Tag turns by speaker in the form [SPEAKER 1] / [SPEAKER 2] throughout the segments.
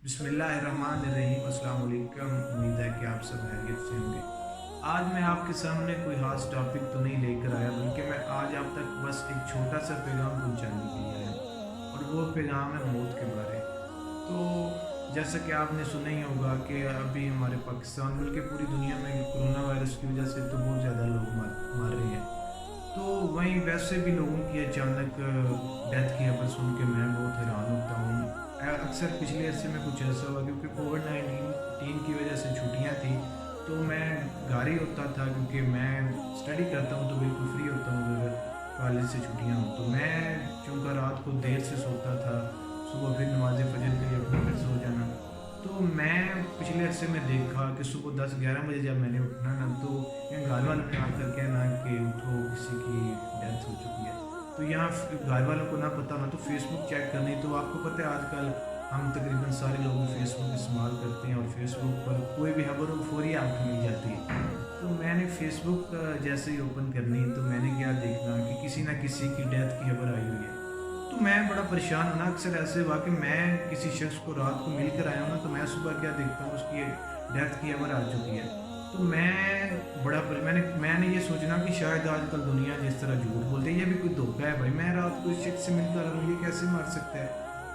[SPEAKER 1] बिस्मिल्लाहिर्रहमानिर्रहीम। अस्सलाम वालेकुम। उम्मीद है कि आप सब खैरियत से होंगे। आज मैं आपके सामने कोई ख़ास टॉपिक तो नहीं लेकर आया, बल्कि मैं आज आप तक बस एक छोटा सा पैगाम पहुंचाने के लिए आया हूं, और वो पैगाम है मौत के बारे। तो जैसा कि आपने सुना ही होगा कि अभी हमारे पाकिस्तान बल्कि पूरी दुनिया में कोरोना वायरस की वजह से तो बहुत ज़्यादा लोग मर रहे हैं। तो वहीं वैसे भी लोगों की अचानक डेथ की खबर सुन के मैं बहुत हैरान होता हूँ। अक्सर पिछले अरसे में कुछ ऐसा हुआ, क्योंकि कोविड 19 की वजह से छुट्टियाँ थी, तो मैं घर ही होता था, क्योंकि मैं स्टडी करता हूँ तो बिल्कुल फ्री होता हूँ अगर कॉलेज से छुट्टियाँ हों। तो मैं चूँकि रात को देर से सोता था, सुबह फिर नमाज फजर के लिए अपना फिर सो जाना। तो मैं पिछले अरसे में देखा कि सुबह 10-11 बजे जब मैंने उठना ना, तो यहाँ घर वालों ने आकर कहना कि उठो, किसी की डेथ हो चुकी है। तो यहाँ घर वालों को ना पता ना, तो फेसबुक चेक करनी। तो आपको पता है आजकल हम तकरीबन सारे लोग फेसबुक इस्तेमाल करते हैं, और फेसबुक पर कोई भी खबर हो फौरी आपको मिल जाती है। तो मैंने फेसबुक जैसे ही ओपन करनी, तो मैंने क्या देखना कि किसी ना किसी की डेथ की खबर आई हुई है। तो मैं बड़ा परेशान हूँ ना। अक्सर ऐसे हुआ कि मैं किसी शख्स को रात को मिल कर आया हूँ ना, तो मैं सुबह क्या देखता हूँ, उसकी डेथ की खबर आ चुकी है। तो मैंने ये सोचना कि शायद आजकल दुनिया जिस तरह झूठ बोलती है, ये भी कोई धोखा है भाई। मैं रात को इस शख्स से मिलकर आ रहा हूँ, ये कैसे मार सकता है।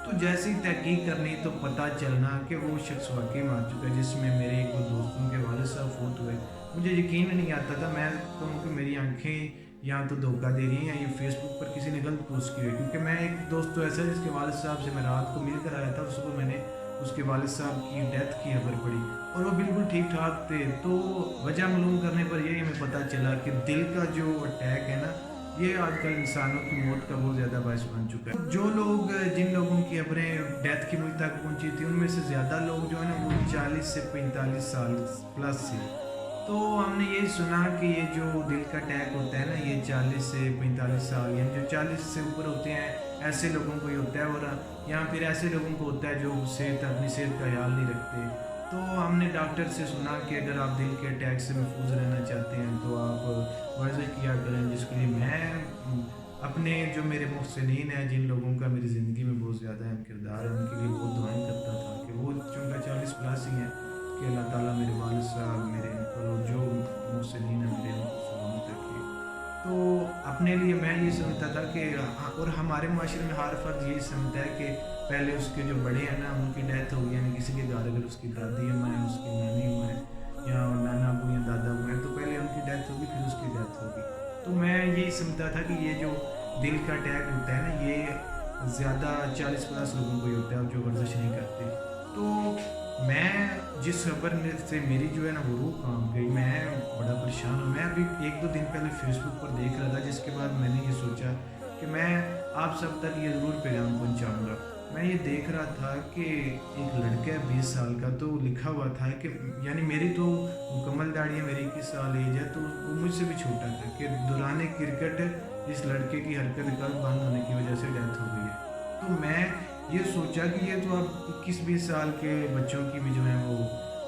[SPEAKER 1] तो जैसे ही तहकीक करनी, तो पता चलना कि वो शख्स वाकई मार चुका है, जिसमें मेरे एक दो दोस्तों के वालिद साहब फौत हुए। मुझे यकीन नहीं आता था। मैं कहूँ कि मेरी आंखें या तो धोखा दे रही हैं, या ये फेसबुक पर किसी ने गलत पोस्ट की है। क्योंकि मैं एक दोस्त तो ऐसा है जिसके वालिद साहब से मैं रात को मिल कर आया था, और सुबह मैंने उसके वालिद साहब की डेथ की खबर पड़ी, और वो बिल्कुल ठीक ठाक थे। तो वजह मालूम करने पर यही हमें पता चला कि दिल का जो अटैक है ना, ये आजकल इंसानों की मौत का बहुत ज़्यादा बायस बन चुका है। जो लोग जिन लोगों की खबरें डेथ की मुझ तक पहुंची थी, उनमें से ज़्यादा लोग जो है ना, वो 40 से 45 साल प्लस से। तो हमने ये सुना कि ये जो दिल का अटैक होता है ना, ये 40 से 45 साल, यानी जो 40 से ऊपर होते हैं, ऐसे लोगों को ही होता है। और या फिर ऐसे लोगों को होता है जो अपनी सेहत का ख्याल नहीं रखते। तो हमने डॉक्टर से सुना कि अगर आप दिल के अटैक से महफूज रहना चाहते हैं, तो आप वर्जिश किया करें। जिसके लिए मैं अपने जो मेरे मुहसिनीन हैं, जिन लोगों का मेरी ज़िंदगी में बहुत ज़्यादा अहम किरदार है, उनके लिए बहुत दुआएं करता था कि वो चूँकि 40 प्लस ही हैं, कि अल्लाह ताला मेरे वालिद साहब, मेरे अंकल और जो मुहसिनीन हैं मेरे, उनको सलामत रखे। तो अपने लिए मैं ये समझता था कि और हमारे माशरे में हर फर्द यही समझता है कि पहले उसके जो बड़े हैं ना, उनकी डेथ होगी, यानी किसी के घर अगर उसकी दादी अम्मा है, उसकी नानी अम्मा है, या नाना अबू या दादा अबू हैं, तो पहले उनकी डेथ होगी, फिर उसकी डेथ होगी। तो मैं यही समझता था कि ये जो दिल का अटैक होता है ना, ये ज़्यादा 40 प्लस लोगों को ही होता है, जो वर्जिश नहीं करते। तो मैं जिस खबर से मेरी जो है ना वो रूह कांप गई, मैं बड़ा परेशान हूँ। मैं अभी 1-2 दिन पहले फेसबुक पर देख रहा था, जिसके बाद मैंने ये सोचा कि मैं आप सब तक ये ज़रूर पैगाम पहुँचाऊँगा। मैं ये देख रहा था कि एक लड़का है 20 साल का, तो लिखा हुआ था कि, यानी मेरी तो मुकम्मल दाढ़ी है, मेरी 21 साल एज है, तो वो मुझसे भी छोटा था, कि दौरान क्रिकेट इस लड़के की हरकत कल्ब बंद होने की वजह से डेथ हो गई है। तो मैं ये सोचा कि ये तो अब 21-20 साल के बच्चों की भी जो है वो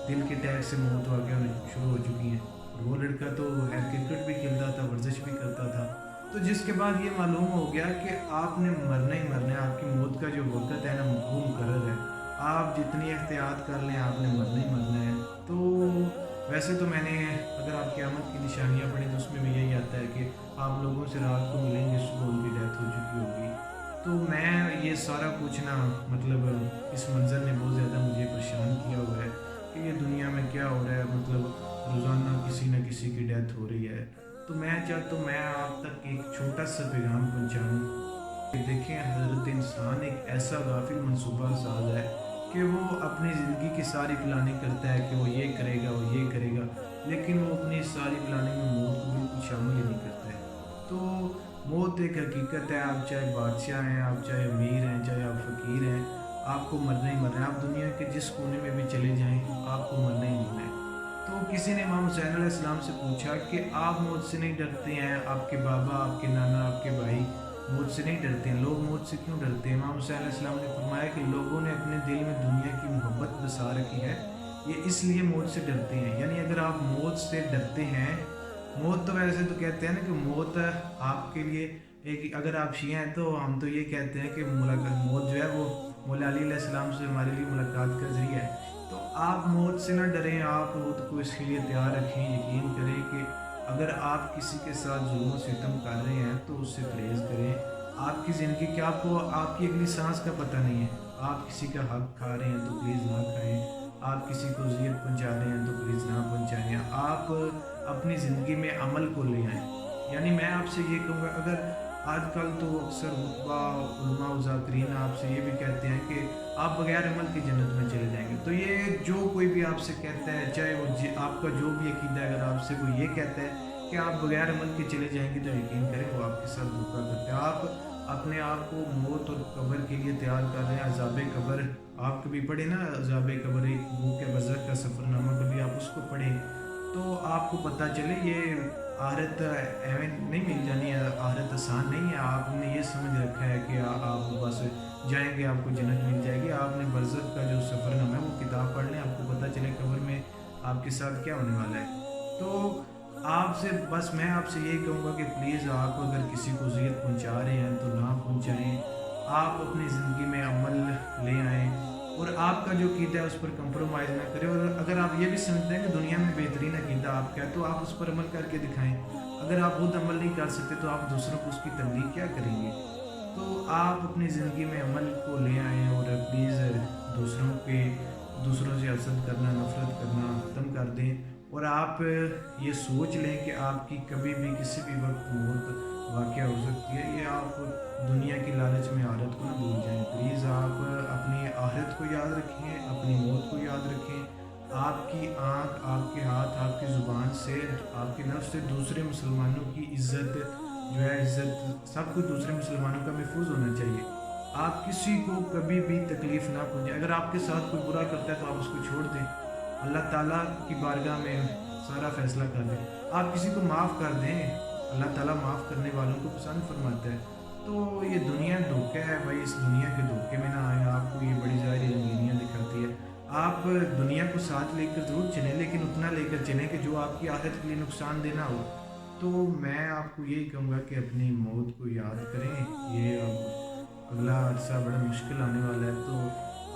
[SPEAKER 1] दिल के अटैक से मौत होने शुरू हो चुकी है। और वो लड़का तो क्रिकेट भी खेलता था, वर्जिश भी करता था। तो जिसके बाद ये मालूम हो गया कि आपने मरना ही मरना है, आपकी मौत का जो वक़्त है ना, वो मुकर्रर है। आप जितनी एहतियात कर लें, आपने मरना ही मरना है। तो वैसे तो मैंने, अगर आप क़यामत की निशानियाँ पढ़ें, तो उसमें भी यही आता है कि आप लोगों से रात को मिलेंगे, सुबह उनकी डेथ हो चुकी होगी। तो मैं ये सारा कुछ ना, मतलब इस मंज़र ने बहुत ज़्यादा मुझे परेशान किया हुआ है कि ये दुनिया में क्या हो रहा है। मतलब रोज़ाना किसी न किसी की डेथ हो रही है। तो मैं चाहता हूँ मैं आप तक एक छोटा-सा पैगाम पहुँचाऊँ कि देखें, हज़रत इंसान एक ऐसा गाफ़िल मंसूबा साज़ है कि वो अपनी ज़िंदगी की सारी प्लानिंग करता है कि वो ये करेगा, वो ये करेगा, लेकिन वो अपनी सारी प्लानिंग में मौत को बिल्कुल शामिल ही नहीं करता है। तो मौत एक हकीकत है। आप चाहे बादशाह हैं, आप चाहे अमीर हैं, चाहे आप फ़कीर हैं, आपको मरना ही मरना है। आप दुनिया के जिस कोने में भी चले जाएँ, आपको मरना ही मरना है। तो किसी ने इमाम हुसैन अलैहिस्सलाम से पूछा कि आप मौत से नहीं डरते हैं? आपके बाबा, आपके नाना, आपके भाई मौत से नहीं डरते हैं, लोग मौत से क्यों डरते हैं? इमाम हुसैन अलैहिस्सलाम ने फरमाया कि लोगों ने अपने दिल में दुनिया की मोहब्बत बसा रखी है, ये इसलिए मौत से डरते हैं। यानी अगर आप मौत से डरते हैं, मौत तो वैसे तो कहते हैं ना कि मौत आपके लिए एक, अगर आप शिया हैं तो हम तो ये कहते हैं कि मुलाकात, मौत जो है वो मौला अली अलैहिस्सलाम से हमारे लिए मुलाकात का आप मौत से ना डरें, आप खुद को इसके लिए तैयार रखें। यकीन करें कि अगर आप किसी के साथ जुल्म सितम कर रहे हैं तो उससे परहेज़ करें। आपकी ज़िंदगी क्या, आपको आपकी अगली साँस का पता नहीं है। आप किसी का हक खा रहे हैं तो प्लीज़ ना खाएँ। आप किसी को अज़ियत पहुँचा रहे हैं तो प्लीज़ ना पहुँचाएँ। आप अपनी ज़िंदगी में अमल को ले आएँ। यानी मैं आपसे ये कहूँगा, अगर आजकल तो अक्सर खुतबा उलमा व ज़ाकिरीन आपसे ये भी कहते हैं कि आप बगैर अमल की जन्नत में चले जाएँगे। तो ये जो कोई भी आपसे कहता है, चाहे वो आपका जो भी अकीदा है, अगर आपसे कोई ये कहता है कि आप बगैर अमल के चले जाएँगे, तो यकीन करें वो आपके साथ धोखा करता है। आप अपने आप को मौत और कब्र के लिए तैयार कर रहे हैं। अज़ाब कब्र आप कभी पढ़े ना, अज़ाब कब्र एक बुक है बरज़ख का सफ़रनामा, कभी आप उसको पढ़ें तो आपको पता चले ये आहरत एवें नहीं मिल जानी है, आहरत आसान नहीं है। आपने ये समझ रखा है कि आप बस जाएँगे, आपको जन्नत मिल जाएगी। आपने बरज़ख का जो सफ़रनामा है वो किताब पढ़ लें, आपको पता चले कब्र में आपके साथ क्या होने वाला है। तो आपसे बस मैं आपसे यही कहूँगा कि प्लीज़ आप अगर किसी को अज़ियत पहुँचा रहे हैं तो ना पहुँचाएँ। आप अपनी ज़िंदगी में अमल ले आएँ और आपका जो अक़ीदा है उस पर कंप्रोमाइज़ ना करें। और अगर आप ये भी समझते हैं कि दुनिया में बेहतरीन अक़ीदा आपका है तो आप उस पर अमल करके दिखाएँ। अगर आप खुद अमल नहीं कर सकते तो आप दूसरों को उसकी तबलीग क्या करेंगे? तो आप अपनी ज़िंदगी में अमल को ले आएँ और प्लीज़ दूसरों से हसद करना, नफ़रत करना ख़त्म कर दें। और आप ये सोच लें कि आपकी कभी भी किसी भी वक्त मौत वाक़या हो सकती है। ये आप दुनिया की लालच में आखिरत को ना भूल जाएँ। प्लीज़ आप अपनी आखिरत को याद रखें, अपनी मौत को याद रखें। आपकी आँख, आपके हाथ, आपकी ज़ुबान से, आपके नफ़्स से दूसरे मुसलमानों की इज़्ज़त सब कुछ दूसरे मुसलमानों का महफूज़ होना चाहिए। आप किसी को कभी भी तकलीफ़ ना पहुँचाएँ। अगर आपके साथ कोई बुरा करता है तो आप उसको छोड़ दें। अल्लाह ताला की बारगाह में सारा फ़ैसला कर दें। आप किसी को माफ़ कर दें, अल्लाह ताला माफ़ करने वालों को पसंद फरमाता है। तो ये दुनिया धोखा है भाई, इस दुनिया के धोखे में ना आएँ। आपको ये बड़ी ज़ाहिर रंगीनियाँ दिखाती है। आप दुनिया को साथ लेकर ज़रूर चलें, लेकिन उतना लेकर चलें कि जो आपकी आखिरत के लिए नुकसान देना हो। तो मैं आपको यही कहूँगा कि अपनी मौत को याद करें। ये अब अगला अरसा बड़ा मुश्किल आने वाला है, तो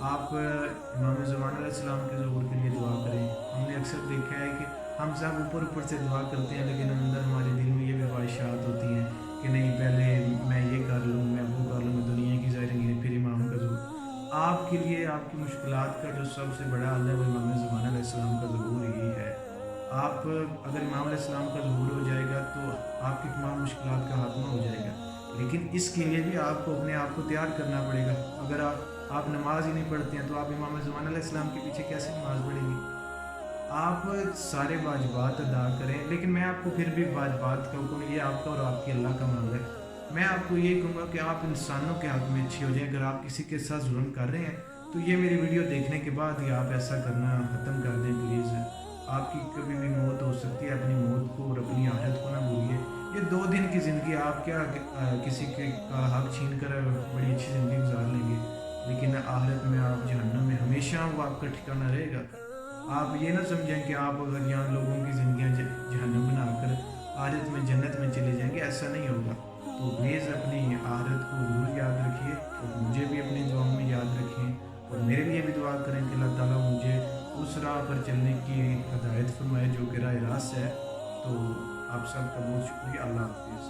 [SPEAKER 1] आप इमाम ज़मान अलैहिस्सलाम के ज़हूर के लिए दुआ करें। हमने अक्सर देखा है कि हम सब ऊपर-ऊपर से दुआ करते हैं, लेकिन अंदर हमारे दिल में ये भी ख्वाहिशात होती हैं कि नहीं, पहले मैं ये कर लूँ, मैं वो कर लूँ, मैं दुनिया की ज़ाहिर फिर इमाम का ज़हूर। आपके लिए आपकी मुश्किलात का जो सबसे बड़ा हल है वो इमाम ज़मान अलैहिस्सलाम का ज़हूर ही है। आप अगर इमाम अलैहिस्सलाम का ज़हूर हो जाएगा तो आपकी तमाम मुश्किलात का खात्मा हो जाएगा। लेकिन इसके लिए भी आपको अपने आप को तैयार करना पड़ेगा। अगर आप नमाज़ ही नहीं पढ़ते हैं तो आप इमाम ज़मान अलैहिस्सलाम के पीछे कैसे नमाज़ पढ़ेंगे? आप सारे वाजिबात अदा करें, लेकिन मैं आपको फिर भी वाजिबात का हुक्म, ये आपका और आपकी अल्लाह का मामला है। मैं आपको ये कहूँगा कि आप इंसानों के हक़ में अच्छे हो जाएँ। अगर आप किसी के साथ ज़ुल्म कर रहे हैं तो ये मेरी वीडियो देखने के बाद ही आप ऐसा करना ख़त्म कर दें प्लीज़। आपकी कभी भी मौत हो सकती है, अपनी मौत को और अपनी आखिरत को ना भूलिए। ये 2 दिन की ज़िंदगी आप क्या किसी के का हक़ छीन कर बड़ी अच्छी ज़िंदगी गुज़ार लेंगे, लेकिन आखिरत में आप जहन्नम में हमेशा वो आपका ठिकाना रहेगा। आप ये ना समझें कि आप अगर यहाँ लोगों की ज़िंदगियाँ जहन्नम बनाकर आखिरत में जन्नत में चले जाएँगे, ऐसा नहीं होगा। तो प्लीज़ अपनी आखिरत को ज़रूर याद रखिए और मुझे भी अपनी दुआओं में याद रखें और मेरे लिए भी दुआ करें कि अल्लाह ताला मुझे उस राह पर चलने की हिदायत फरमाए जो कि राह रास्त है। तो आप सबका बहुत शुक्रिया। अल्लाह हाफ़िज़।